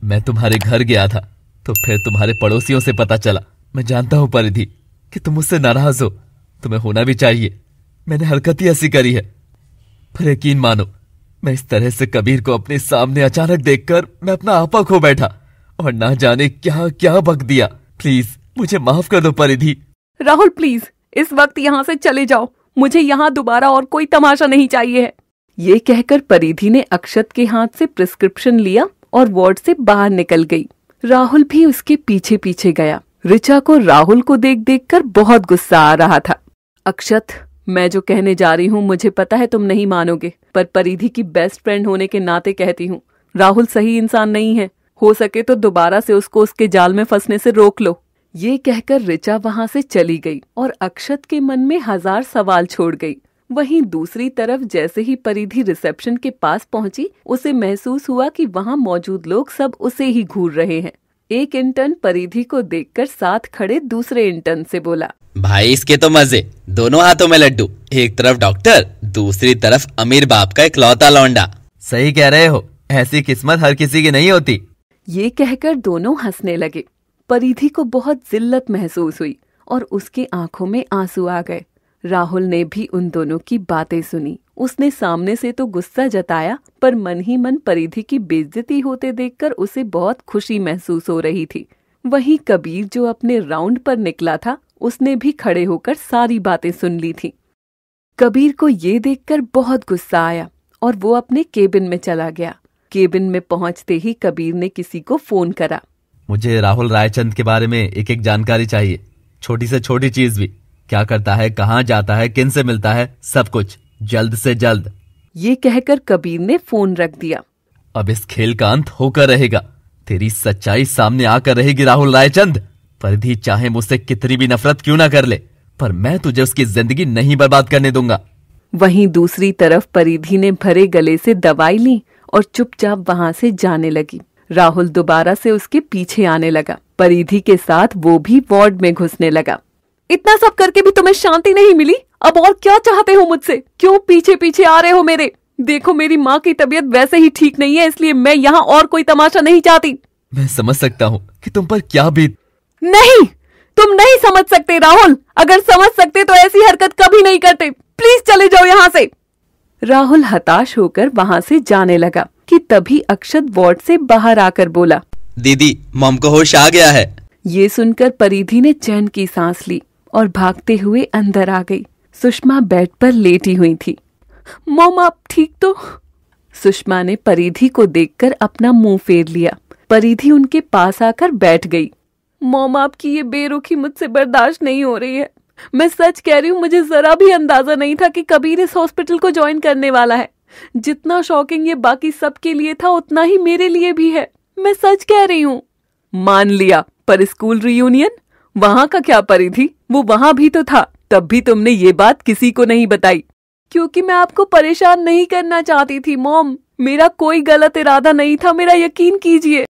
मैं तुम्हारे घर गया था तो फिर तुम्हारे पड़ोसियों से पता चला। मैं जानता हूँ परिधि कि तुम मुझसे नाराज हो, तुम्हें होना भी चाहिए। मैंने हरकत ही ऐसी करी है, पर यकीन मानो मैं इस तरह से कबीर को अपने सामने अचानक देखकर मैं अपना आपा खो बैठा और ना जाने क्या क्या बक दिया। प्लीज मुझे माफ कर दो परिधि। राहुल प्लीज इस वक्त यहाँ से चले जाओ, मुझे यहाँ दोबारा और कोई तमाशा नहीं चाहिए है। ये कहकर परिधि ने अक्षत के हाथ से प्रिस्क्रिप्शन लिया और वार्ड से बाहर निकल गई। राहुल भी उसके पीछे पीछे गया। ऋचा को राहुल को देख देख कर बहुत गुस्सा आ रहा था। अक्षत, मैं जो कहने जा रही हूँ मुझे पता है तुम नहीं मानोगे, पर परिधि की बेस्ट फ्रेंड होने के नाते कहती हूँ, राहुल सही इंसान नहीं है। हो सके तो दोबारा से उसको उसके जाल में फंसने से रोक लो। ये कहकर ऋचा वहां से चली गई और अक्षत के मन में हजार सवाल छोड़ गई। वहीं दूसरी तरफ जैसे ही परिधि रिसेप्शन के पास पहुंची, उसे महसूस हुआ कि वहां मौजूद लोग सब उसे ही घूर रहे हैं। एक इंटर्न परिधि को देखकर साथ खड़े दूसरे इंटर्न से बोला, भाई इसके तो मजे, दोनों हाथों में लड्डू, एक तरफ डॉक्टर, दूसरी तरफ अमीर बाप का इकलौता लौंडा। सही कह रहे हो, ऐसी किस्मत हर किसी की नहीं होती। ये कहकर दोनों हंसने लगे। परिधि को बहुत जिल्लत महसूस हुई और उसकी आंखों में आंसू आ गए। राहुल ने भी उन दोनों की बातें सुनी। उसने सामने से तो गुस्सा जताया, पर मन ही मन परिधि की बेइज्जती होते देखकर उसे बहुत खुशी महसूस हो रही थी। वहीं कबीर जो अपने राउंड पर निकला था, उसने भी खड़े होकर सारी बातें सुन ली थी। कबीर को ये देखकर बहुत गुस्सा आया और वो अपने केबिन में चला गया। केबिन में पहुंचते ही कबीर ने किसी को फोन करा। मुझे राहुल रायचंद के बारे में एक एक जानकारी चाहिए, छोटी से छोटी चीज भी। क्या करता है, कहाँ जाता है, किन से मिलता है, सब कुछ जल्द से जल्द। ये कहकर कबीर ने फोन रख दिया। अब इस खेल का अंत होकर रहेगा। तेरी सच्चाई सामने आकर रहेगी राहुल रायचंद। परिधि चाहे मुझसे कितनी भी नफरत क्यों ना कर ले, पर मैं तुझे उसकी जिंदगी नहीं बर्बाद करने दूंगा। वहीं दूसरी तरफ परिधि ने भरे गले से दवाई ली और चुपचाप वहां से जाने लगी। राहुल दोबारा से उसके पीछे आने लगा। परिधि के साथ वो भी वार्ड में घुसने लगा। इतना सब करके भी तुम्हें शांति नहीं मिली? अब और क्या चाहते हो मुझसे? क्यों पीछे पीछे आ रहे हो मेरे? देखो मेरी माँ की तबीयत वैसे ही ठीक नहीं है, इसलिए मैं यहाँ और कोई तमाशा नहीं चाहती। मैं समझ सकता हूँ कि तुम पर क्या बीत। नहीं, तुम नहीं समझ सकते राहुल। अगर समझ सकते तो ऐसी हरकत कभी नहीं करते। प्लीज चले जाओ यहाँ से। राहुल हताश होकर वहां से जाने लगा कि तभी अक्षत वार्ड से बाहर आकर बोला, दीदी मॉम को होश आ गया है। ये सुनकर परिधि ने चैन की सांस ली और भागते हुए अंदर आ गई। सुषमा बेड पर लेटी हुई थी। मॉम आप ठीक तो? सुषमा ने परिधि को देखकर अपना मुंह फेर लिया। परिधि उनके पास आकर बैठ गई। मॉम आपकी ये बेरुखी मुझसे बर्दाश्त नहीं हो रही है। मैं सच कह रही हूँ, मुझे जरा भी अंदाजा नहीं था कि कबीर इस हॉस्पिटल को ज्वाइन करने वाला है। जितना शॉकिंग ये बाकी सबके लिए था, उतना ही मेरे लिए भी है। मैं सच कह रही हूँ। मान लिया, पर स्कूल रियूनियन वहां का क्या परिधि? वो वहां भी तो था, तब भी तुमने ये बात किसी को नहीं बताई। क्योंकि मैं आपको परेशान नहीं करना चाहती थी मॉम। मेरा कोई गलत इरादा नहीं था, मेरा यकीन कीजिए।